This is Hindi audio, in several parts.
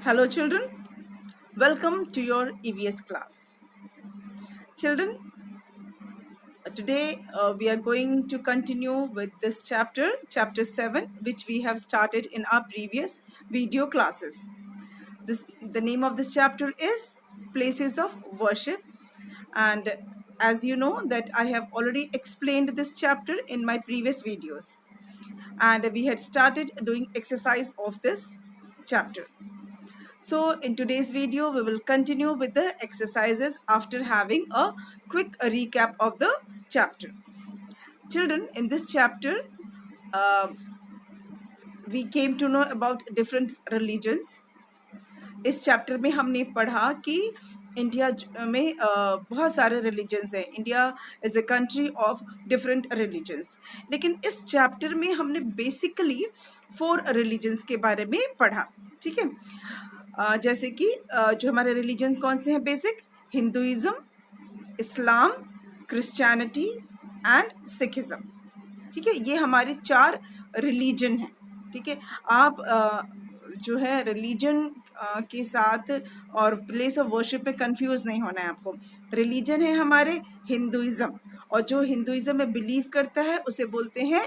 Hello children, welcome to your EVS class. Children, today we are going to continue with this chapter 7, which we have started in our previous video classes. The name of this chapter is Places of Worship, and as you know that I have already explained this chapter in my previous videos, and we had started doing exercise of this chapter. So in today's video, we will continue with the exercises after having a quick recap of the chapter. Children, in this chapter, uh, we came to know about different religions. इस चैप्टर में हमने पढ़ा कि इंडिया में बहुत सारे रिलीजन्स हैं. India is a country of different religions. लेकिन इस चैप्टर में हमने बेसिकली 4 रिलीजन्स के बारे में पढ़ा. ठीक है. जैसे कि जो हमारे रिलीजन्स कौन से हैं basic: Hinduism, Islam, Christianity and Sikhism. ठीक है. ये हमारे 4 रिलीजन हैं. ठीक है. आप जो है रिलीजन के साथ और प्लेस ऑफ वर्शिप में कंफ्यूज नहीं होना है आपको. रिलीजन है हमारे हिंदुइज़्म, और जो हिंदुइज़्म में बिलीव करता है उसे बोलते हैं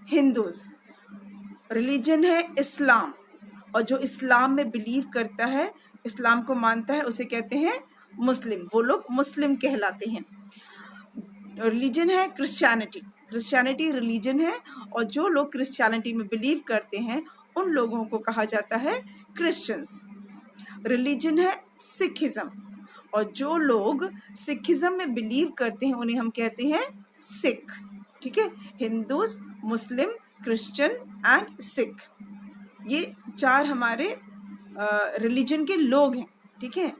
हिंदूज. रिलीजन है इस्लाम, और जो इस्लाम में बिलीव करता है, इस्लाम को मानता है, उसे कहते हैं मुस्लिम. वो लोग मुस्लिम कहलाते हैं. रिलीजन है क्रिश्चियनिटी. क्रिश्चियनिटी रिलीजन है, और जो लोग क्रिश्चियनिटी में बिलीव करते हैं उन लोगों को कहा जाता है क्रिश्चियंस. रिलीजन है सिखिज़्म, और जो लोग सिखिज़्म में बिलीव करते हैं उन्हें हम कहते हैं सिख. ठीक है. Hindus, Muslim, Christian and Sikh, ये 4 हमारे रिलीजन के लोग हैं. ठीक है.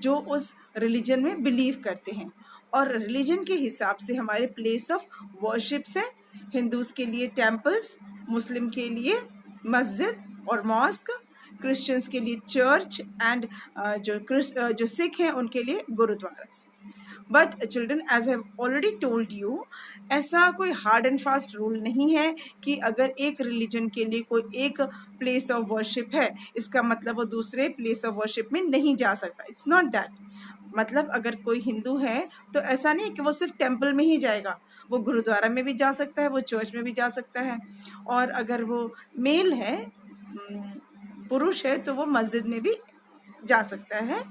जो उस रिलीजन में बिलीव करते हैं. और रिलीजन के हिसाब से हमारे प्लेस ऑफ वर्शिप्स है. हिंदूज़ के लिए टेम्पल्स, मुस्लिम के लिए मस्जिद और मॉस्क, क्रिश्चियंस के लिए चर्च एंड जो सिख हैं उनके लिए gurdwara. But children, as I have already told you, ऐसा कोई हार्ड एंड फास्ट रूल नहीं है कि अगर एक रिलीजन के लिए कोई एक प्लेस ऑफ वर्शिप है इसका मतलब वो दूसरे प्लेस ऑफ वर्शिप में नहीं जा सकता. It's not that. मतलब अगर कोई हिंदू है तो ऐसा नहीं कि वो सिर्फ टेम्पल में ही जाएगा. वो गुरुद्वारा में भी जा सकता है, वो चर्च में भी जा सकता है. और अगर वो मेल है, पुरुष है, तो वो मस्जिद में भी जा सकता है,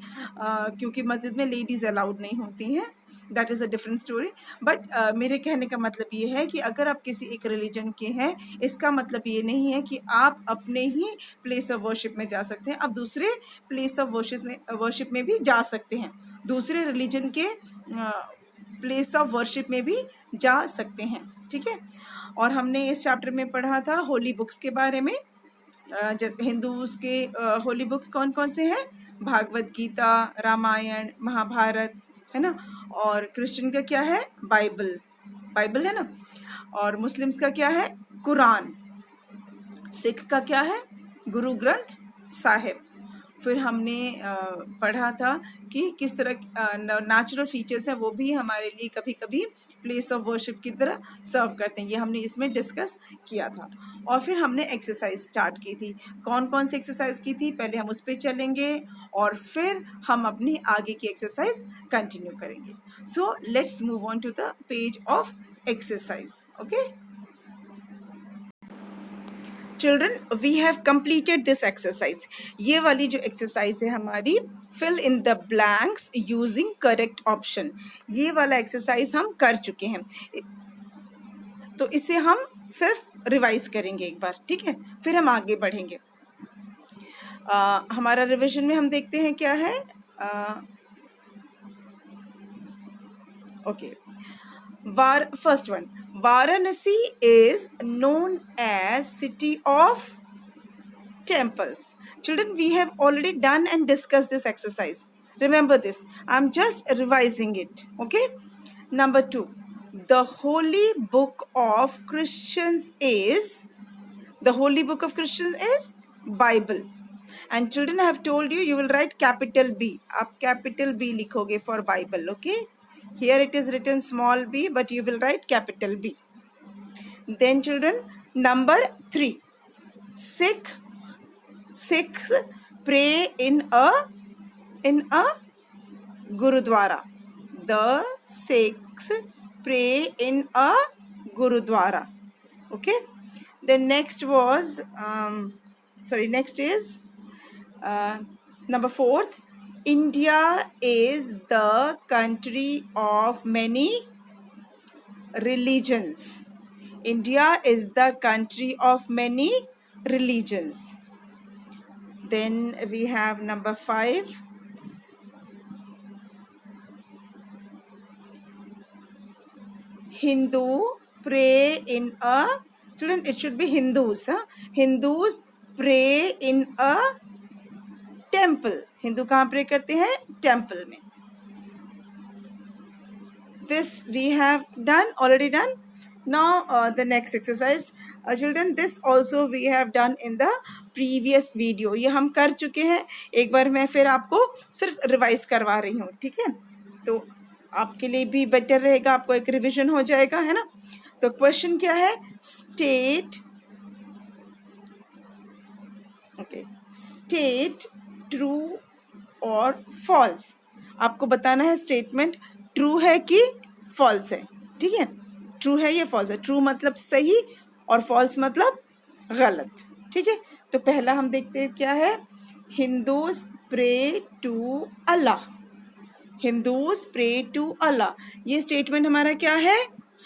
क्योंकि मस्जिद में लेडीज़ अलाउड नहीं होती हैं. That is a different story. But मेरे कहने का मतलब ये है कि अगर आप किसी एक रिलीजन के हैं, इसका मतलब ये नहीं है कि आप अपने ही प्लेस ऑफ वर्शिप में जा सकते हैं. आप दूसरे प्लेस ऑफ वर्शिप में भी जा सकते हैं. दूसरे रिलीजन के प्लेस ऑफ वर्शिप में भी जा सकते हैं. ठीक है. और हमने इस चैप्टर में पढ़ा था होली बुक्स के बारे में. हिंदूज़ के होली बुक्स कौन कौन से हैं? भागवत गीता, रामायण, महाभारत, है ना. और क्रिश्चियन का क्या है? बाइबल है ना. और मुस्लिम्स का क्या है? कुरान. सिख का क्या है? गुरु ग्रंथ साहिब. फिर हमने पढ़ा था कि किस तरह नेचुरल फीचर्स हैं वो भी हमारे लिए कभी कभी प्लेस ऑफ वर्शिप की तरह सर्व करते हैं. ये हमने इसमें डिस्कस किया था. और फिर हमने एक्सरसाइज स्टार्ट की थी. कौन कौन सी एक्सरसाइज की थी पहले हम उस पर चलेंगे, और फिर हम अपनी आगे की एक्सरसाइज कंटिन्यू करेंगे. So let's move on to the page of exercise. Okay children, we have completed this exercise. ये वाली जो एक्सरसाइज है हमारी, fill in the blanks using correct option, ये वाला एक्सरसाइज हम कर चुके हैं. तो इसे हम सिर्फ रिवाइज करेंगे एक बार. ठीक है. फिर हम आगे बढ़ेंगे. हमारा रिविजन में हम देखते हैं क्या है. Okay. First one, Varanasi is known as city of temples. Children, we have already done and discussed this exercise. Remember this. I'm just revising it. Okay. Number 2, the holy book of Christians is Bible. And children, I have told you will write capital B. आप capital B लिखोगे for Bible. Okay. Here it is written small b, but you will write capital B. Then children, number 3, Sikhs pray in a gurudwara. The Sikhs pray in a gurudwara. Okay. Then next was next is number 4th. India is the country of many religions. India is the country of many religions. Then we have number 5. Hindu pray in a, children, it should be Hindus. Hindus pray in a temple. Hindu कहाँ प्रे करते हैं? टेम्पल में. This we have already done. Now the next exercise, children, this also we have done in the previous video. ये हम कर चुके हैं. एक बार मैं फिर आपको सिर्फ रिवाइज करवा रही हूँ, ठीक है? तो आपके लिए भी बेटर रहेगा, आपको एक रिविजन हो जाएगा, है ना? तो क्वेश्चन क्या है? स्टेट ट्रू और फॉल्स. आपको बताना है स्टेटमेंट ट्रू है कि फॉल्स है, ठीक है? ट्रू है या फॉल्स है. ट्रू मतलब सही और फॉल्स मतलब गलत, ठीक है? तो पहला हम देखते हैं क्या है. Hindus pray to Allah. Hindus pray to Allah. ये स्टेटमेंट हमारा क्या है?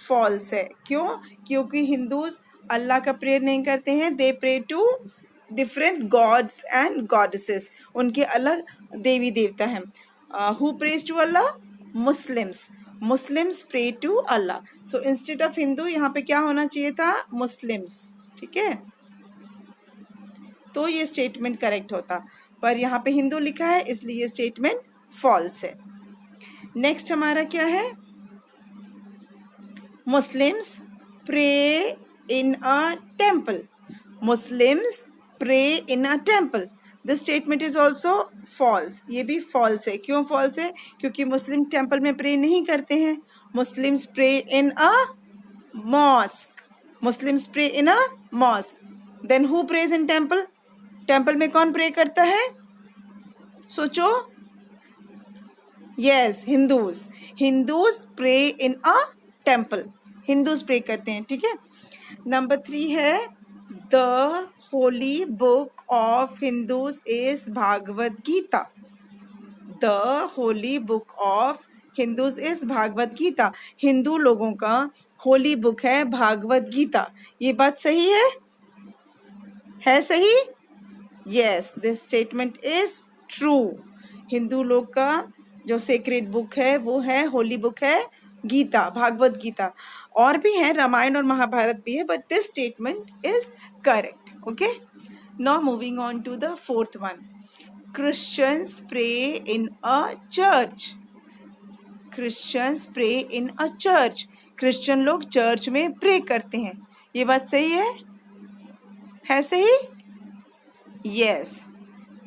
फॉल्स है. क्यों? क्योंकि हिंदूज अल्लाह का प्रेयर नहीं करते हैं. They pray to different gods and goddesses. उनके अलग देवी देवता हैं. Who prays to Allah? Muslims. Muslims pray to Allah. So instead of Hindu यहाँ पे क्या होना चाहिए था? मुस्लिम्स, ठीक है? तो ये स्टेटमेंट करेक्ट होता, पर यहाँ पे हिंदू लिखा है इसलिए ये स्टेटमेंट फॉल्स है. नेक्स्ट हमारा क्या है? Muslims pray in a temple. Muslims pray in a temple. This statement is also false. ये भी फॉल्स है. क्यों फॉल्स है? क्योंकि मुस्लिम टेम्पल में प्रे नहीं करते हैं. Muslims pray in a mosque. Muslims pray in a mosque. Then who prays in temple? Temple में कौन प्रे करता है? सोचो. Yes, Hindus. Hindus pray in a temple. Hindus pray करते हैं, ठीक है? नंबर 3 है the holy book of Hindus is Bhagavad Gita. The holy book of Hindus is Bhagavad Gita. Hindu लोगों का होली बुक है भागवत गीता. ये बात सही है? है सही? Yes, this statement is true. Hindu लोग का जो सेक्रेड बुक है वो है, होली बुक है गीता, भागवत गीता. और भी है, रामायण और महाभारत भी है, but this statement is correct. Okay. Now moving on to the 4th one. Christians pray in a church. Christians pray in a church. Christian लोग चर्च में प्रे करते हैं. ये बात सही है? है सही? Yes,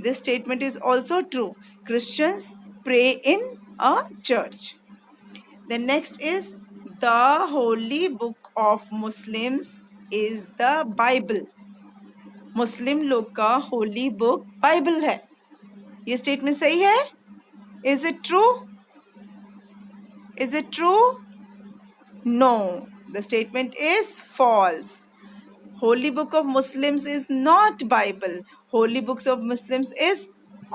this statement is also true. Christians pray in a church. The next is the holy book of Muslims is the Bible. मुस्लिम लोग का होली बुक बाइबल है. ये स्टेटमेंट सही है? Is it true? Is it true? No, the statement is false. Holy book of Muslims is not Bible. Holy books of Muslims is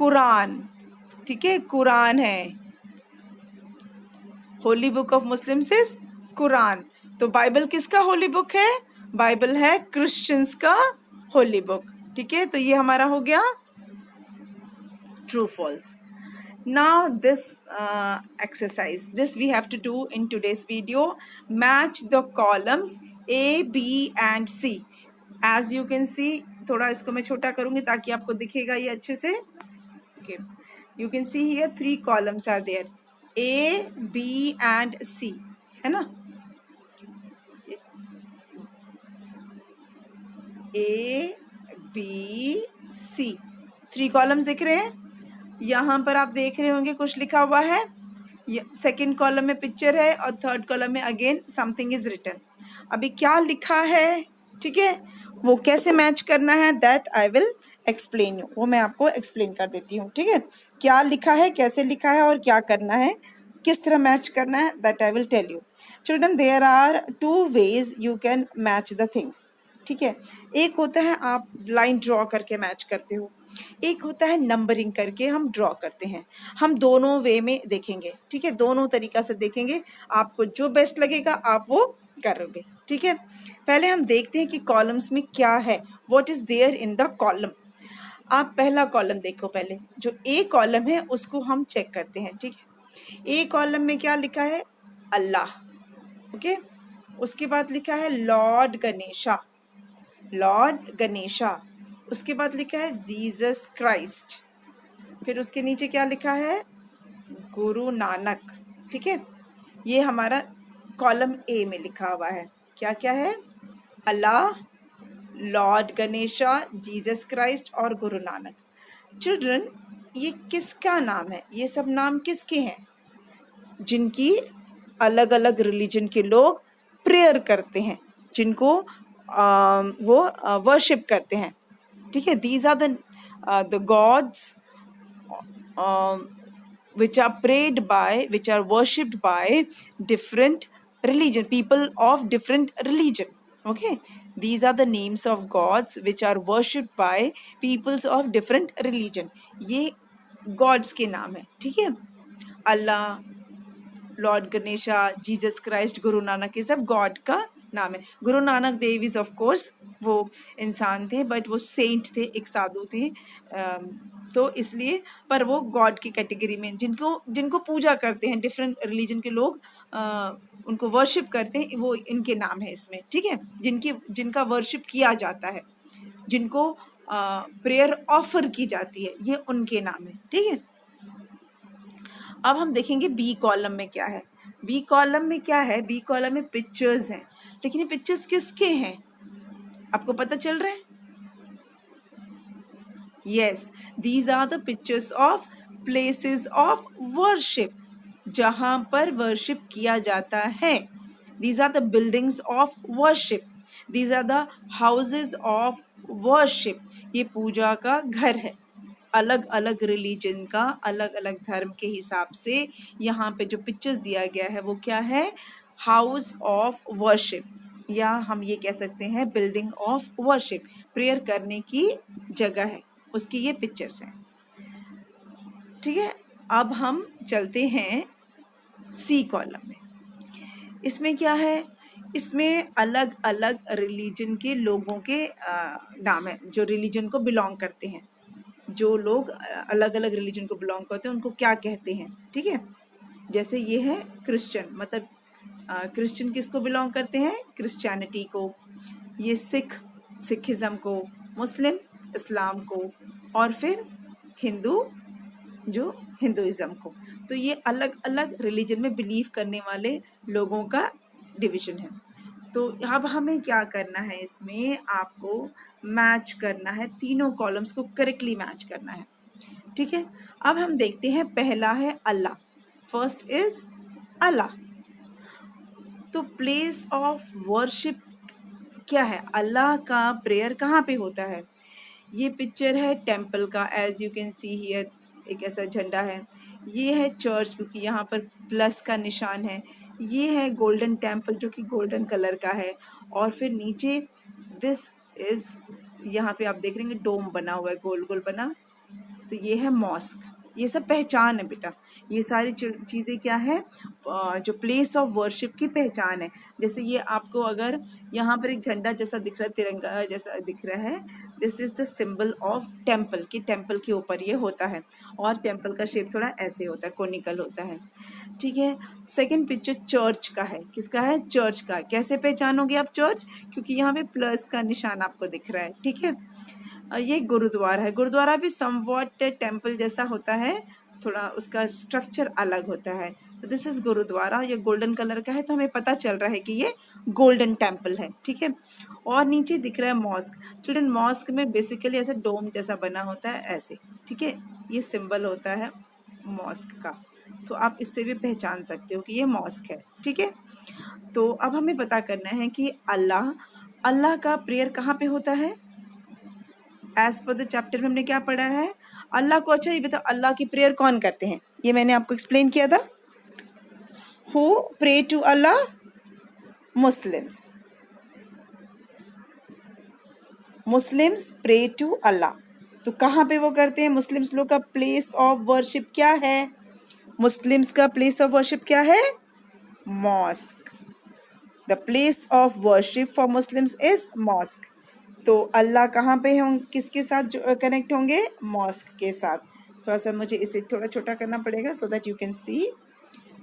Quran. ठीक है, कुरान है. Holi book of Muslims is Quran. तो बाइबल किसका होली बुक है? बाइबल है क्रिश्चियंस का होली बुक. ठीक है, तो ये हमारा हो गया true false. Now this exercise, this we have to do in today's video. Match the columns A, B and C. As you can see, थोड़ा इसको मैं छोटा करूँगी ताकि आपको दिखेगा ये अच्छे से. Okay. You can see here 3 columns are there. A, B and C. है ना? A, B, C. 3 columns दिख रहे हैं. यहाँ पर आप देख रहे होंगे कुछ लिखा हुआ है. सेकेंड कॉलम में पिक्चर है और थर्ड कॉलम में अगेन समथिंग इज रिटन. अभी क्या लिखा है, ठीक है, वो कैसे मैच करना है, that I will explain you, वो मैं आपको एक्सप्लेन कर देती हूँ, ठीक है। क्या लिखा है, कैसे लिखा है और क्या करना है, किस तरह मैच करना है, that I will tell you. Children, there are two ways you can match the things, ठीक है। एक होता है आप लाइन ड्रॉ करके मैच करते हो, एक होता है नंबरिंग करके हम ड्रॉ करते हैं। हम दोनों वे में देखेंगे, ठीक है, दोनों तरीका से देखेंगे, आपको जो बेस्ट लगेगा आप वो करोगे, ठीक है। पहले हम देखते हैं कि कॉलम्स में क्या है, what is there in the column. आप पहला कॉलम देखो, पहले जो ए कॉलम है उसको हम चेक करते हैं, ठीक है। ए कॉलम में क्या लिखा है, अल्लाह, ओके। उसके बाद लिखा है लॉर्ड गणेशा, लॉर्ड गणेशा। उसके बाद लिखा है जीसस क्राइस्ट। फिर उसके नीचे क्या लिखा है, गुरु नानक, ठीक है। ये हमारा कॉलम ए में लिखा हुआ है, क्या क्या है, अल्लाह, लॉर्ड गणेशा, जीसस क्राइस्ट और गुरु नानक। चिल्ड्रन, ये किसका नाम है, ये सब नाम किसके हैं, जिनकी अलग अलग रिलीजन के लोग प्रेयर करते हैं, जिनको वो वर्शिप करते हैं, ठीक है। These are the gods which are prayed by, which are worshipped by different religion, people of different religion, okay. These are the names of gods which are worshipped by peoples of different religion. ये gods के नाम है, ठीक है। अल्लाह, Lord Ganesha, Jesus Christ, Guru Nanak, ये सब गॉड का नाम है। गुरु नानक देव इज ऑफ कोर्स वो इंसान थे, बट वो सेंट थे, एक साधु थे, तो इसलिए, पर वो गॉड की कैटेगरी में, जिनको पूजा करते हैं डिफरेंट रिलीजन के लोग, उनको वर्शिप करते हैं, वो इनके नाम है इसमें, ठीक है। जिनका वर्शिप किया जाता है, जिनको प्रेयर ऑफर की जाती है, ये उनके नाम है, ठीक है। अब हम देखेंगे बी कॉलम में क्या है। बी कॉलम में क्या है, बी कॉलम में पिक्चर्स हैं, लेकिन ये पिक्चर्स किसके हैं, आपको पता चल रहा है, yes, these are the pictures of places of worship, जहाँ पर वर्शिप किया जाता है। These are the buildings of worship, these are the houses of worship, ये पूजा का घर है। अलग अलग रिलीजन का, अलग अलग धर्म के हिसाब से यहाँ पे जो पिक्चर्स दिया गया है वो क्या है, हाउस ऑफ वर्शिप, या हम ये कह सकते हैं बिल्डिंग ऑफ वर्शिप, प्रेयर करने की जगह है, उसकी ये पिक्चर्स हैं, ठीक है। अब हम चलते हैं सी कॉलम में। इसमें क्या है, इसमें अलग अलग रिलीजन के लोगों के नाम है, जो रिलीजन को बिलोंग करते हैं, जो लोग अलग अलग रिलीजन को बिलोंग करते हैं उनको क्या कहते हैं, ठीक है। जैसे ये है क्रिश्चियन, मतलब क्रिश्चियन किसको बिलोंग करते हैं, क्रिश्चियनिटी को। ये सिखिज़म को, मुस्लिम इस्लाम को, और फिर हिंदू जो हिंदुइज़्म को। तो ये अलग अलग रिलीजन में बिलीव करने वाले लोगों का डिवीज़न है। तो अब हमें क्या करना है, इसमें आपको मैच करना है, तीनों कॉलम्स को करेक्टली मैच करना है, ठीक है। अब हम देखते हैं, पहला है अल्लाह, फर्स्ट इज अल्लाह। तो प्लेस ऑफ वर्शिप क्या है, अल्लाह का प्रेयर कहाँ पे होता है। ये पिक्चर है टेम्पल का, as you can see here, एक ऐसा झंडा है। ये है चर्च, क्योंकि यहाँ पर प्लस का निशान है। ये है गोल्डन टेम्पल, जो कि गोल्डन कलर का है। और फिर नीचे दिस इज, यहाँ पे आप देख रहे हैं डोम बना हुआ है, गोल गोल बना, तो ये है मॉस्क। ये सब पहचान है बेटा, ये सारी चीज़ें क्या है, जो प्लेस ऑफ वर्शिप की पहचान है। जैसे ये आपको अगर यहाँ पर एक झंडा जैसा दिख रहा है, तिरंगा जैसा दिख रहा है, this is the symbol of temple, कि टेम्पल के ऊपर ये होता है, और टेम्पल का शेप थोड़ा ऐसे होता है, कोनिकल होता है, ठीक है। सेकंड पिक्चर चर्च का है, किसका है, चर्च का। कैसे पहचानोगे आप चर्च, क्योंकि यहाँ पे प्लस का निशान आपको दिख रहा है, ठीक है। ये गुरुद्वारा है, गुरुद्वारा भी समवॉट टेम्पल जैसा होता है, थोड़ा उसका स्ट्रक्चर अलग होता है। तो दिस इज गुरुद्वारा, ये गोल्डन कलर का है, तो हमें पता चल रहा है कि ये गोल्डन टेम्पल है, ठीक है। और नीचे दिख रहा है मॉस्क। चिल्ड्रन, मॉस्क में बेसिकली ऐसा डोम जैसा बना होता है, ऐसे, ठीक है, ये सिंबल होता है मॉस्क का। तो आप इससे भी पहचान सकते हो कि ये मॉस्क है, ठीक है। तो अब हमें पता करना है कि अल्लाह का प्रेयर कहाँ पे होता है, एज पर द चैप्टर में हमने क्या पढ़ा है, अल्लाह को। अच्छा ये बताओ, अल्लाह की प्रेयर कौन करते हैं? ये मैंने आपको एक्सप्लेन किया था। Who pray to Allah? Muslims. Muslims pray to Allah. तो कहाँ पे वो करते हैं? मुस्लिम्स लोग का प्लेस ऑफ वर्शिप क्या है? मुस्लिम्स का प्लेस ऑफ वर्शिप क्या है? Mosque. The place of worship for Muslims is mosque. तो अल्लाह कहाँ पे हों, किसके साथ जो कनेक्ट होंगे? मॉस्क के साथ। थोड़ा सा मुझे इसे थोड़ा छोटा करना पड़ेगा so that you can C.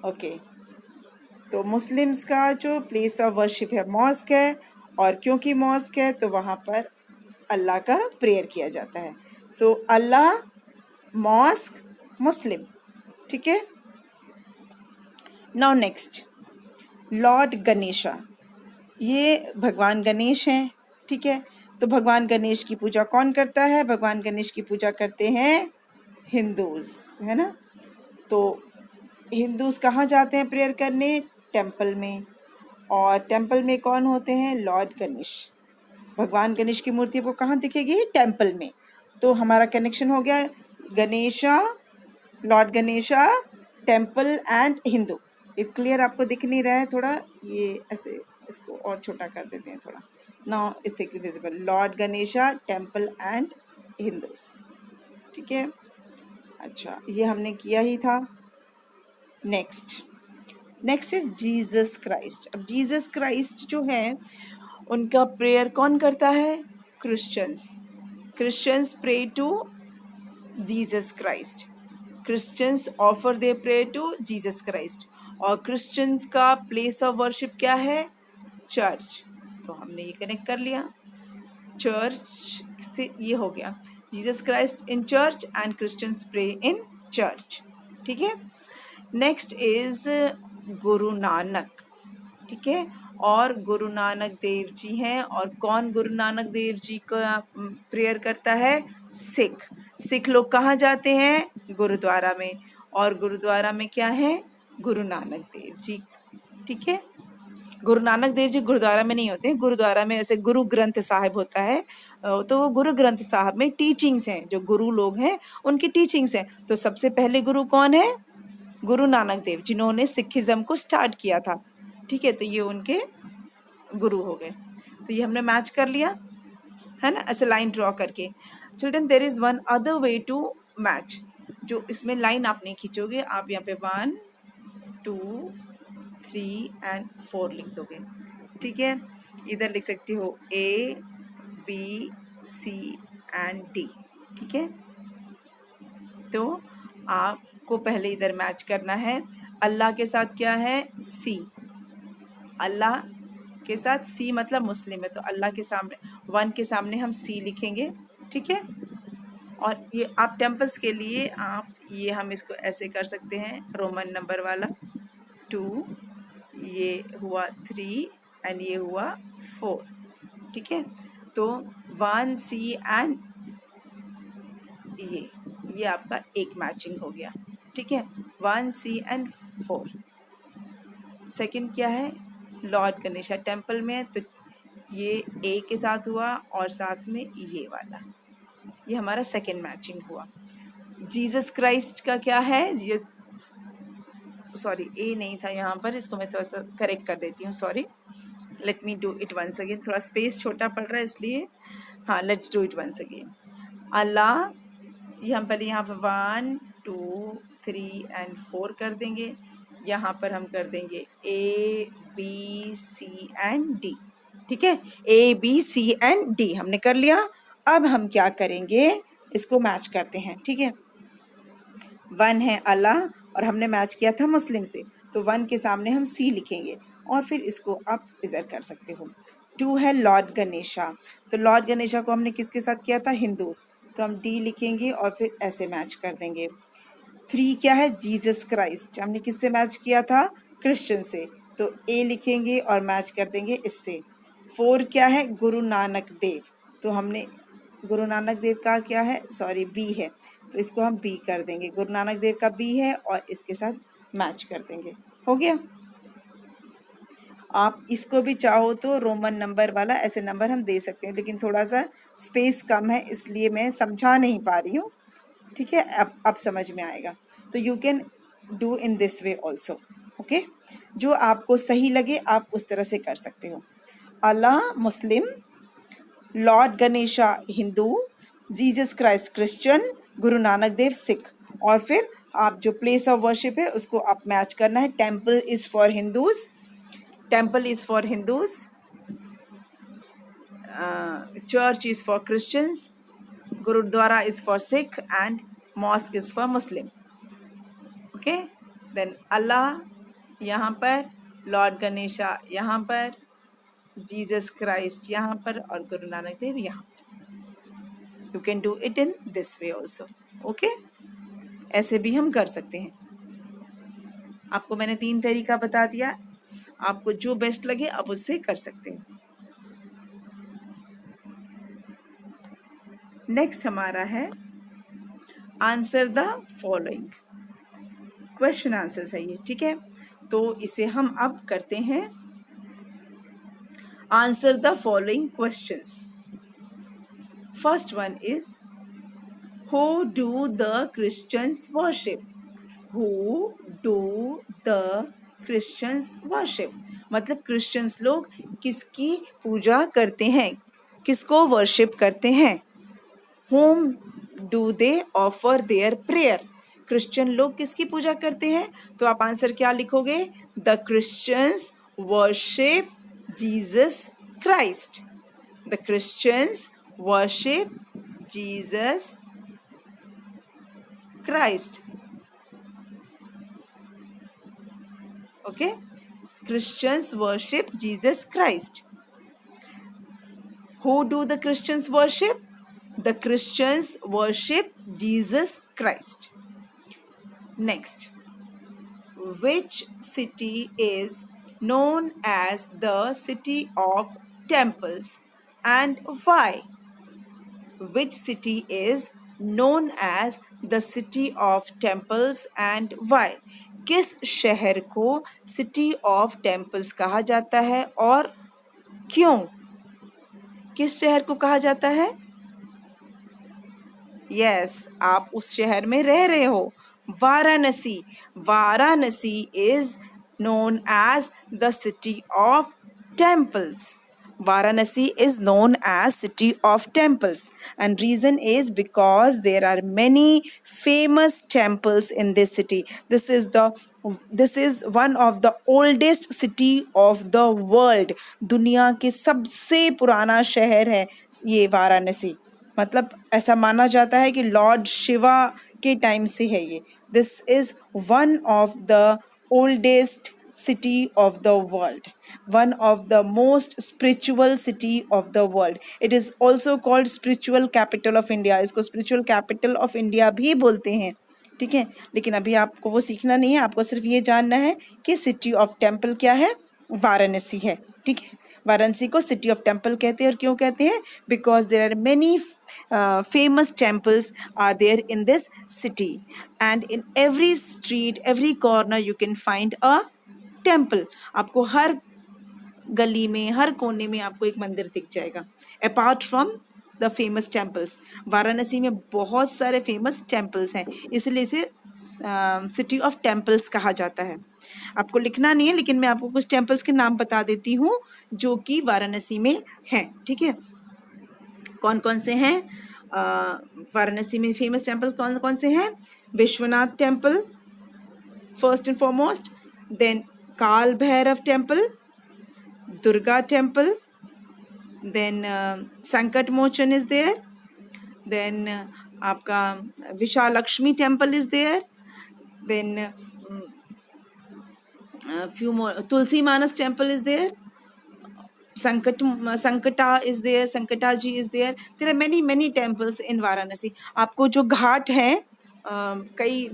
Okay, तो मुस्लिम्स का जो प्लेस ऑफ वर्शिप है मॉस्क है, और क्योंकि मॉस्क है तो वहाँ पर अल्लाह का प्रेयर किया जाता है। सो अल्लाह, मॉस्क, मुस्लिम। ठीक है। Now next, Lord Ganesha. ये भगवान गणेश हैं। ठीक है। तो भगवान गणेश की पूजा कौन करता है? भगवान गणेश की पूजा करते हैं हिंदूज, है ना। तो हिंदूज कहाँ जाते हैं प्रेयर करने? टेम्पल में। और टेम्पल में कौन होते हैं? लॉर्ड गणेश। भगवान गणेश की मूर्ति आपको कहाँ दिखेगी? टेम्पल में। तो हमारा कनेक्शन हो गया, Ganesha, Lord Ganesha, temple and Hindu. ये क्लियर आपको दिख नहीं रहा है? थोड़ा ये ऐसे इसको और छोटा कर देते हैं थोड़ा। Now it's visible, lord Ganesha, temple and Hindus. ठीक है। अच्छा, ये हमने किया ही था। Next is Jesus Christ. अब जीसस क्राइस्ट जो है उनका प्रेयर कौन करता है? Christians. Christians pray to Jesus Christ. Christians offer they pray to Jesus Christ. और क्रिश्चियंस का प्लेस ऑफ वर्शिप क्या है? चर्च। तो हमने ये कनेक्ट कर लिया, चर्च से ये हो गया, Jesus Christ in church and Christians pray in church. ठीक है। Next is Guru Nanak. ठीक है। और गुरु नानक देव जी हैं। और कौन गुरु नानक देव जी का प्रेयर करता है? सिख। सिख लोग कहाँ जाते हैं? गुरुद्वारा में। और गुरुद्वारा में क्या है? गुरु नानक देव जी। ठीक है। गुरु नानक देव जी गुरुद्वारा में नहीं होते हैं। गुरुद्वारा में ऐसे गुरु ग्रंथ साहिब होता है। तो वो गुरु ग्रंथ साहिब में टीचिंग्स हैं, जो गुरु लोग हैं उनकी टीचिंग्स हैं। तो सबसे पहले गुरु कौन है? गुरु नानक देव, जिन्होंने सिखिज्म को स्टार्ट किया था। ठीक है। तो ये उनके गुरु हो गए। तो ये हमने मैच कर लिया, है ना, ऐसे लाइन ड्रॉ करके। Children, there is one other way to match. जो इसमें लाइन आप नहीं खींचोगे, आप यहाँ पे 1 2 3 एंड 4 लिख दोगे। ठीक है। इधर लिख सकती हो A B C and D। ठीक है। तो आपको पहले इधर मैच करना है। अल्लाह के साथ क्या है? सी। अल्लाह के साथ सी मतलब मुस्लिम है, तो अल्लाह के सामने 1 के सामने हम सी लिखेंगे। ठीक है। और ये आप टेम्पल्स के लिए आप ये हम इसको ऐसे कर सकते हैं, रोमन नंबर वाला 2, ये हुआ 3 एंड ये हुआ 4। ठीक है। तो 1 C एंड ये आपका एक मैचिंग हो गया। ठीक है। 1 C एंड 4। सेकंड क्या है? लॉर्ड गणेशा टेम्पल में है, तो ये ए के साथ हुआ और साथ में ये वाला, ये हमारा सेकंड मैचिंग हुआ। जीसस क्राइस्ट का क्या है? सॉरी, ए नहीं था यहाँ पर, इसको मैं थोड़ा सा करेक्ट कर देती हूँ। Sorry, let me do it once again. थोड़ा स्पेस छोटा पड़ रहा है इसलिए। हाँ, let's do it once again. Allah, ये हम पहले यहाँ पर 1 2 3 एंड 4 कर देंगे। यहाँ पर हम कर देंगे A B C and D। ठीक है। A B C and D हमने कर लिया। अब हम क्या करेंगे? इसको मैच करते हैं। ठीक है। 1 है अल्लाह और हमने मैच किया था मुस्लिम से, तो 1 के सामने हम C लिखेंगे और फिर इसको आप इधर कर सकते हो। 2 है लॉर्ड गणेशा, तो लॉर्ड गणेशा को हमने किसके साथ किया था? हिंदूज, तो हम D लिखेंगे और फिर ऐसे मैच कर देंगे। 3 क्या है? जीसस क्राइस्ट, हमने किससे मैच किया था? क्रिश्चियन से, तो A लिखेंगे और मैच कर देंगे इससे। 4 क्या है? गुरु नानक देव, तो हमने गुरु नानक देव का क्या है? सॉरी, B है, तो इसको हम B कर देंगे। गुरु नानक देव का B है और इसके साथ मैच कर देंगे। हो गया। आप इसको भी चाहो तो रोमन नंबर वाला ऐसे नंबर हम दे सकते हैं, लेकिन थोड़ा सा स्पेस कम है इसलिए मैं समझा नहीं पा रही हूँ, ठीक है। अब समझ में आएगा। तो you can do in this way also, okay. जो आपको सही लगे आप उस तरह से कर सकते हो। Allah Muslim, Lord Ganesha Hindu, Jesus Christ Christian, Guru Nanak देव सिख। और फिर आप जो प्लेस ऑफ वर्शिप है उसको आप मैच करना है। Temple is for Hindus, temple is for Hindus, church is for Christians, Gurudwara is for Sikh, and mosque is for Muslim. Okay, then Allah यहाँ पर, Lord Ganesha यहाँ पर, Jesus Christ यहाँ पर, और गुरु नानक देव यहाँ पर। You can do it in this way also. Okay, ऐसे भी हम कर सकते हैं। आपको मैंने 3 तरीका बता दिया, आपको जो बेस्ट लगे आप उससे कर सकते हैं। नेक्स्ट हमारा है answer the following, question answers है ये, ठीक है। तो इसे हम अब करते हैं। Answer the following questions. First one is who do the Christians worship, who do the Christians worship, मतलब क्रिश्चियंस लोग किसकी पूजा करते हैं, किसको वर्शिप करते हैं। Whom do they offer their prayer? Christian लोग किसकी पूजा करते हैं, तो आप आंसर क्या लिखोगे, the Christians worship Jesus Christ, the Christians worship Jesus Christ. Okay, Christians worship Jesus Christ. Who do the Christians worship? The Christians worship Jesus Christ. Next, which city is known as the city of temples and why? Which city is known as the city of temples and why? किस शहर को सिटी ऑफ टेम्पल्स कहा जाता है और क्यों? किस शहर को कहा जाता है? यस, आप उस शहर में रह रहे हो, Varanasi. Varanasi is known as the city of temples. Varanasi is known as city of temples, and reason is because there are many famous temples in this city. This is one of the oldest city of the world. दुनिया के सबसे पुराना शहर है ये वाराणसी। मतलब ऐसा माना जाता है कि लॉर्ड शिवा के टाइम से है ये। This is one of the oldest city of the world, one of the most spiritual city of the world. It is also called spiritual capital of India. इसको spiritual capital of India भी बोलते हैं, ठीक है। लेकिन अभी आपको वो सीखना नहीं है, आपको सिर्फ ये जानना है कि सिटी ऑफ टेम्पल क्या है, वाराणसी है, ठीक है। वाराणसी को सिटी ऑफ टेम्पल कहते हैं, और क्यों कहते हैं, because there are many famous temples are there in this city, and in every street, every corner you can find a temple. आपको हर गली में, हर कोने में आपको एक मंदिर दिख जाएगा। Apart from the famous temples, Varanasi में बहुत सारे फेमस टेम्पल्स हैं, इसलिए इसे सिटी ऑफ टेम्पल्स कहा जाता है। आपको लिखना नहीं है, लेकिन मैं आपको कुछ टेम्पल्स के नाम बता देती हूँ जो कि वाराणसी में हैं, ठीक है। कौन कौन से हैं वाराणसी में फेमस टेम्पल्स, कौन कौन से हैं? Vishwanath temple first and foremost, then Kaal Bhairav temple, Durga temple, then Sankat Mochan is there, then आपका Vishalakshi temple is there, then few more, Tulsi Manas temple is there, Sankata is there, Sankata ji is there. There are many temples in Varanasi. आपको जो घाट है कई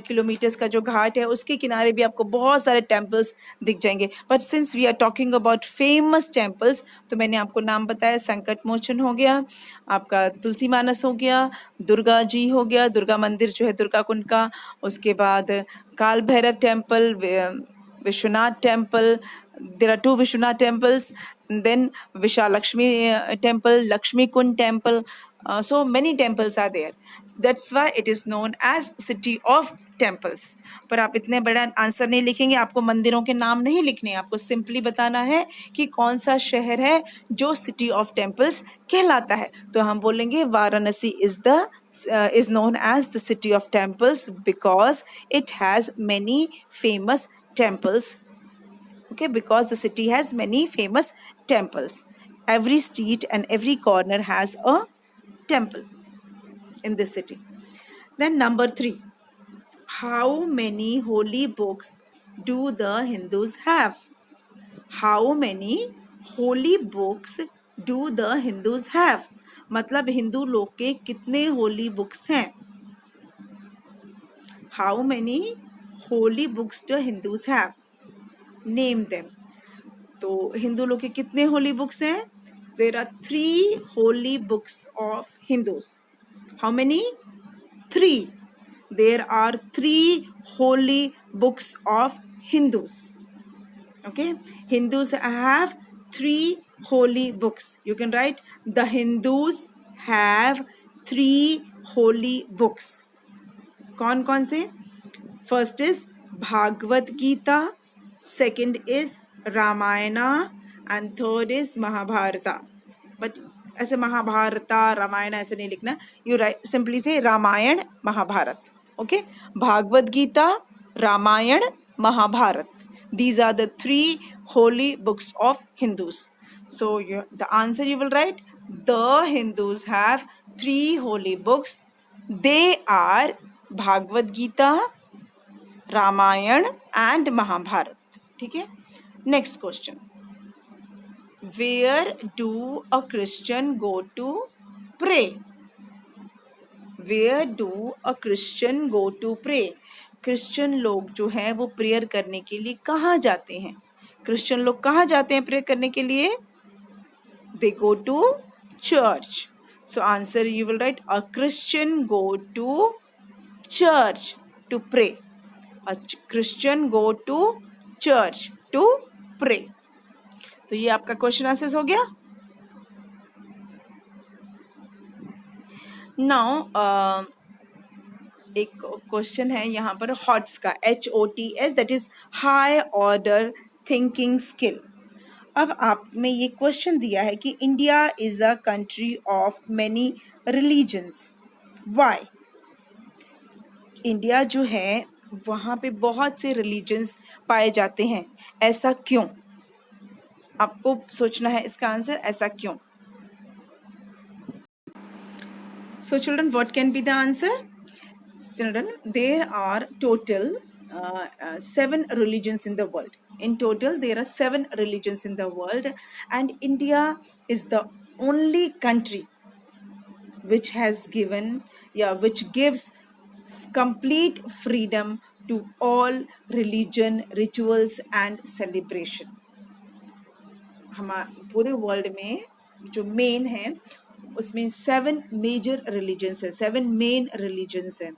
किलोमीटर्स का जो घाट है उसके किनारे भी आपको बहुत सारे टेम्पल्स दिख जाएंगे। But since we are talking about famous temples, तो मैंने आपको नाम बताया, संकट मोचन हो गया, आपका तुलसी मानस हो गया, दुर्गा जी हो गया, दुर्गा मंदिर जो है दुर्गा कुंड का, उसके बाद काल Bhairav temple, Vishwanath temple. There are two Vishwanath temples. And then Vishalakshmi temple, Lakshmi Kund temple. So many temples are there. That's why it is known as city of temples. पर आप इतने बड़ा आंसर नहीं लिखेंगे, आपको मंदिरों के नाम नहीं लिखने हैं, आपको सिंपली बताना है कि कौन सा शहर है जो सिटी ऑफ टेम्पल्स कहलाता है। तो हम बोलेंगे Varanasi is known as the city of temples because it has many famous temples. Okay, because the city has many famous temples. Every street and every corner has a temple in this city. Then number 3, how many holy books do the Hindus have? How many holy books do the Hindus have? मतलब हिंदू लोग के कितने होली बुक्स हैं? How many holy books do Hindus have? Name them. तो हिंदू लोग के कितने होली बुक्स हैं? There are 3 holy books of Hindus. How many? 3. There are 3 holy books of Hindus. Okay, Hindus have 3 holy books. You can write the Hindus have 3 holy books. कौन कौन से? First is Bhagavad Gita, second is Ramayana, and third is Mahabharata. But ऐसे महाभारता रामायण ऐसे नहीं लिखना, you write simply say Ramayan Mahabharat. Okay, Bhagavad Gita, Ramayana, Mahabharata. These are the 3 holy books of Hindus. So the answer you will write, the Hindus have 3 holy books. They are Bhagavad Gita, Ramayana and Mahabharata. ठीक है? Next question. Where do a Christian go to pray? Where do a Christian go to pray? Christian लोग जो हैं वो प्रेयर करने के लिए कहाँ जाते हैं? क्रिश्चियन लोग कहाँ जाते हैं प्रेयर करने के लिए? They go to church. So answer you will write, a Christian go to church to pray. A Christian go to church to pray. तो ये आपका क्वेश्चन आंसर हो गया. नाउ एक क्वेश्चन है यहाँ पर HOTS का, HOTS, that is high order thinking skill. अब आप में ये क्वेश्चन दिया है कि India is a country of many religions. Why? India जो है वहाँ पे बहुत से रिलीजन्स पाए जाते हैं, ऐसा क्यों? आपको सोचना है इसका आंसर, ऐसा क्यों? So children, what can be the answer? Children, there are total 7 religions in the world. In total, there are 7 religions in the world, and India is the only country which has given, which gives complete freedom to all religion, rituals and celebration. हमारे पूरे वर्ल्ड में जो मेन है उसमें 7 मेजर रिलीजन्स है, 7 मेन रिलीजन्स है,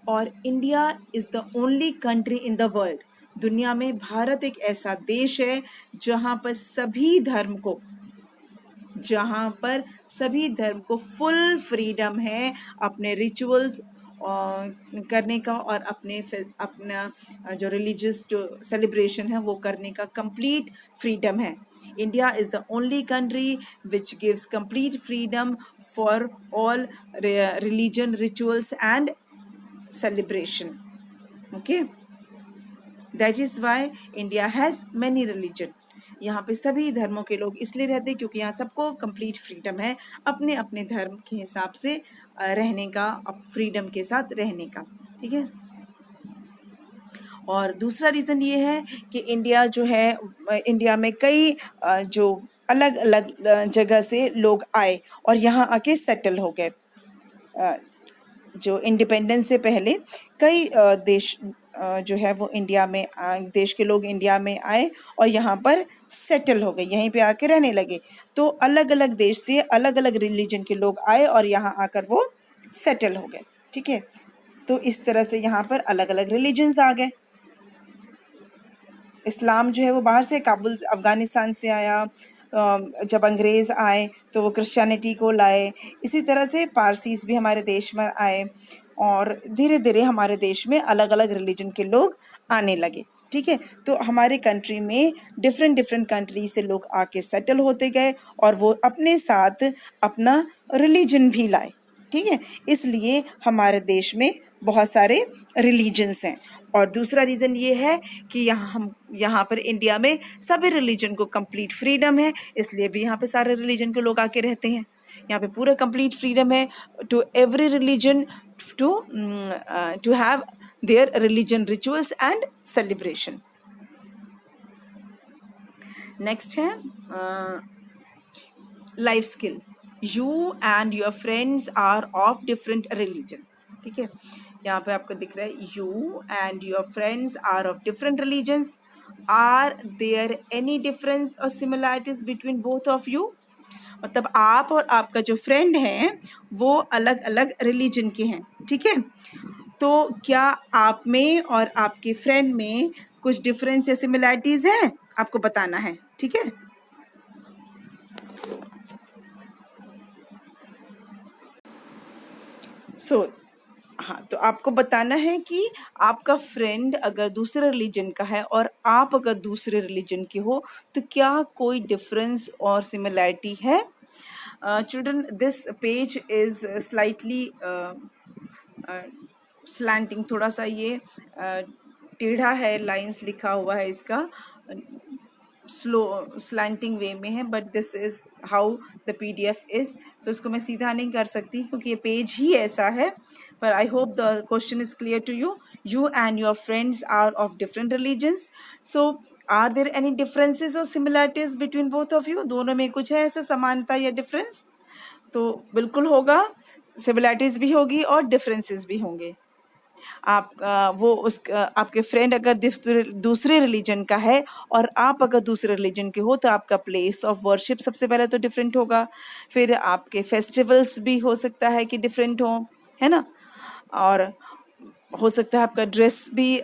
और India is the only country in the world. दुनिया में भारत एक ऐसा देश है जहाँ पर सभी धर्म को फुल फ्रीडम है अपने रिचुअल्स करने का और अपना जो रिलीजियस जो सेलिब्रेशन है वो करने का कंप्लीट फ्रीडम है. India is the only country which gives complete freedom for all religion, rituals and celebration. Okay, that is why India has many religion. यहाँ पे सभी धर्मों के लोग इसलिए रहते हैं क्योंकि यहाँ सबको कंप्लीट फ्रीडम है अपने अपने धर्म के हिसाब से रहने का, फ्रीडम के साथ रहने का. ठीक है. और दूसरा रीज़न ये है कि इंडिया जो है, इंडिया में कई जो अलग अलग जगह से लोग आए और यहाँ आके सेटल हो गए. जो इंडिपेंडेंस से पहले कई देश जो है वो इंडिया में देश के लोग इंडिया में आए और यहाँ पर सेटल हो गए, यहीं पे आके रहने लगे। तो अलग अलग देश से अलग अलग रिलीजन के लोग आए और यहाँ आकर वो सेटल हो गए। ठीक है, तो इस तरह से यहाँ पर अलग अलग रिलीजन्स आ गए। इस्लाम जो है वो बाहर से, काबुल अफ़गानिस्तान से आया। जब अंग्रेज़ आए तो वो क्रिश्चियनिटी को लाए। इसी तरह से पारसीस भी हमारे देश में आए और धीरे धीरे हमारे देश में अलग अलग रिलीजन के लोग आने लगे। ठीक है, तो हमारे कंट्री में डिफरेंट डिफरेंट कंट्री से लोग आके सेटल होते गए और वो अपने साथ अपना रिलीजन भी लाए। ठीक है, इसलिए हमारे देश में बहुत सारे रिलीजन्स हैं। और दूसरा रीज़न ये है कि यहाँ पर इंडिया में सभी रिलीजन को कंप्लीट फ्रीडम है, इसलिए भी यहाँ पे सारे रिलीजन के लोग आके रहते हैं। यहाँ पे पूरा कंप्लीट फ्रीडम है to every religion to have their religion rituals and celebration. Next है life skill. You and your friends are of different religion. ठीक है, यहाँ पे आपको दिख रहा है you and your friends are of different religions. Are there any difference और similarities between both of you. मतलब आप और आपका जो फ्रेंड है वो अलग अलग रिलीजन के हैं। ठीक है, तो क्या आप में और आपके फ्रेंड में कुछ डिफरेंस या सिमिलैरिटीज हैं, आपको बताना है। ठीक है, हाँ, तो आपको बताना है कि आपका फ्रेंड अगर दूसरे रिलीजन का है और आप अगर दूसरे रिलीजन के हो तो क्या कोई डिफरेंस और सिमिलैरिटी है। Children, this page is slightly slanting, थोड़ा सा ये टेढ़ा है, लाइंस लिखा हुआ है इसका स्लो स्लैंटिंग वे में है, but this is how the PDF is. तो इसको मैं सीधा नहीं कर सकती क्योंकि ये पेज ही ऐसा है। पर I hope the question is clear to you. You and your friends are of different religions, so are there any differences और similarities between both of you. दोनों में कुछ है ऐसा समानता या डिफरेंस? तो बिल्कुल होगा, सिमिलैरिटीज भी होगी और डिफरेंसेस भी होंगे। आप आपके फ्रेंड अगर दूसरे रिलीजन का है और आप अगर दूसरे रिलीजन के हो तो आपका प्लेस ऑफ वर्शिप सबसे पहले तो डिफरेंट होगा। फिर आपके फेस्टिवल्स भी हो सकता है कि डिफरेंट हो, है ना। और हो सकता है आपका ड्रेस भी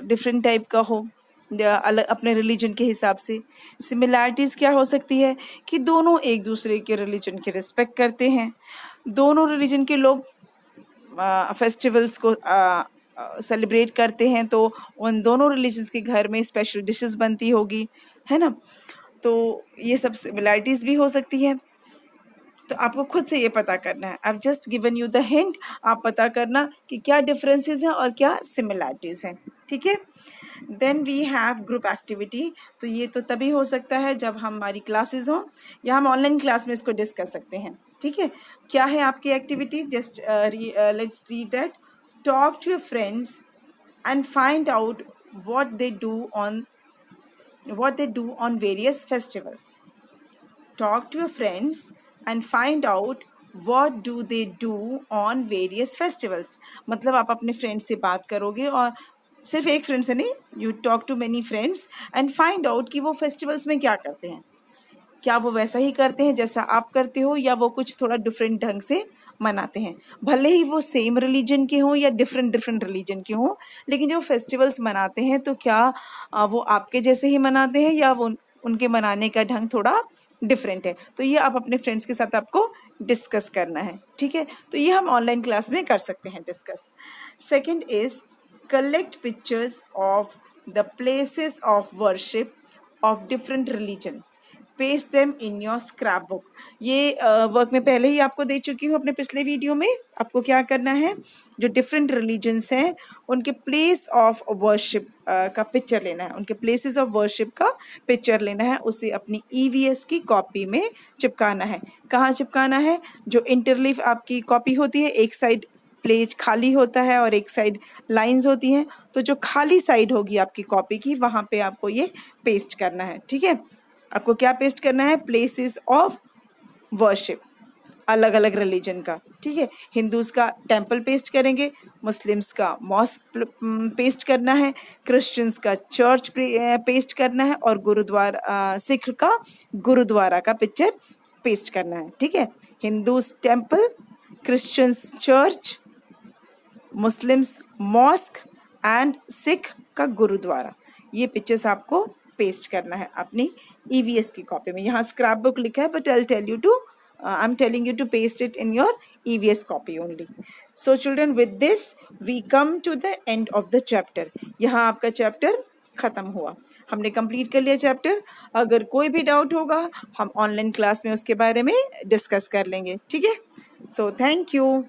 डिफरेंट टाइप का हो अलग अपने रिलीजन के हिसाब से। सिमिलैरिटीज़ क्या हो सकती है कि दोनों एक दूसरे के रिलीजन की रिस्पेक्ट करते हैं, दोनों रिलीजन के लोग फेस्टिवल्स को सेलिब्रेट करते हैं, तो उन दोनों रिलीजन्स के घर में स्पेशल डिशेस बनती होगी, है ना। तो ये सब सिमिलैरिटीज़ भी हो सकती है। तो आपको खुद से ये पता करना है। I just given you the hint, आप पता करना कि क्या डिफरेंसेस हैं और क्या सिमिलैरिटीज़ हैं। ठीक है, then we have group activity. तो ये तो तभी हो सकता है जब हमारी क्लासेस हों या हम ऑनलाइन क्लास में इसको डिस्कस सकते हैं। ठीक है, क्या है आपकी activity? Just let's read that. Talk to your friends and find out what they do on various festivals. Talk to your friends and find out what do they do on various festivals. मतलब आप अपने फ्रेंड से बात करोगे और सिर्फ एक फ्रेंड से नहीं, you talk to many friends and find out कि वो फेस्टिवल्स में क्या करते हैं। क्या वो वैसा ही करते हैं जैसा आप करते हो या वो कुछ थोड़ा डिफरेंट ढंग से मनाते हैं। भले ही वो सेम रिलीजन के हों या डिफरेंट रिलीजन के हों, लेकिन जो फेस्टिवल्स मनाते हैं तो क्या वो आपके जैसे ही मनाते हैं या वो उनके मनाने का ढंग थोड़ा डिफरेंट है। तो ये आप अपने फ्रेंड्स के साथ आपको डिस्कस करना है। ठीक है, तो ये हम ऑनलाइन क्लास में कर सकते हैं discuss. Second is collect pictures of the places of worship of different religion, paste them in your scrap book. ये वर्क में पहले ही आपको दे चुकी हूँ अपने पिछले वीडियो में। आपको क्या करना है, जो डिफरेंट रिलीजन्स हैं उनके प्लेस ऑफ वर्शिप का पिक्चर लेना है, उनके प्लेसेस ऑफ वर्शिप का पिक्चर लेना है, उसे अपनी EVS की कॉपी में चिपकाना है। कहाँ चिपकाना है? जो इंटरलीफ आपकी कॉपी होती है, एक साइड पेज खाली होता है और एक साइड लाइंस होती हैं, तो जो खाली साइड होगी आपकी कॉपी की वहाँ पे आपको ये पेस्ट करना है। ठीक है, आपको क्या पेस्ट करना है? Places of worship. अलग अलग रिलीजन का, ठीक है। हिंदूज का टेम्पल पेस्ट करेंगे, मुस्लिम्स का मॉस्क पेस्ट करना है, क्रिश्चियंस का चर्च पेस्ट करना है, और गुरुद्वारा सिख का गुरुद्वारा का पिक्चर पेस्ट करना है, ठीक है। Hindus temple, Christians church, Muslims mosque and Sikh का गुरुद्वारा, ये पिक्चर्स आपको पेस्ट करना है अपनी ईवीएस की कॉपी में। यहाँ स्क्रैप बुक लिखा है, but I am telling you to paste it in your EVS copy only. So children, with this we come to the end of the chapter. यहाँ आपका चैप्टर खत्म हुआ, हमने कंप्लीट कर लिया चैप्टर। अगर कोई भी डाउट होगा हम ऑनलाइन क्लास में उसके बारे में डिस्कस कर लेंगे, ठीक है। So thank you.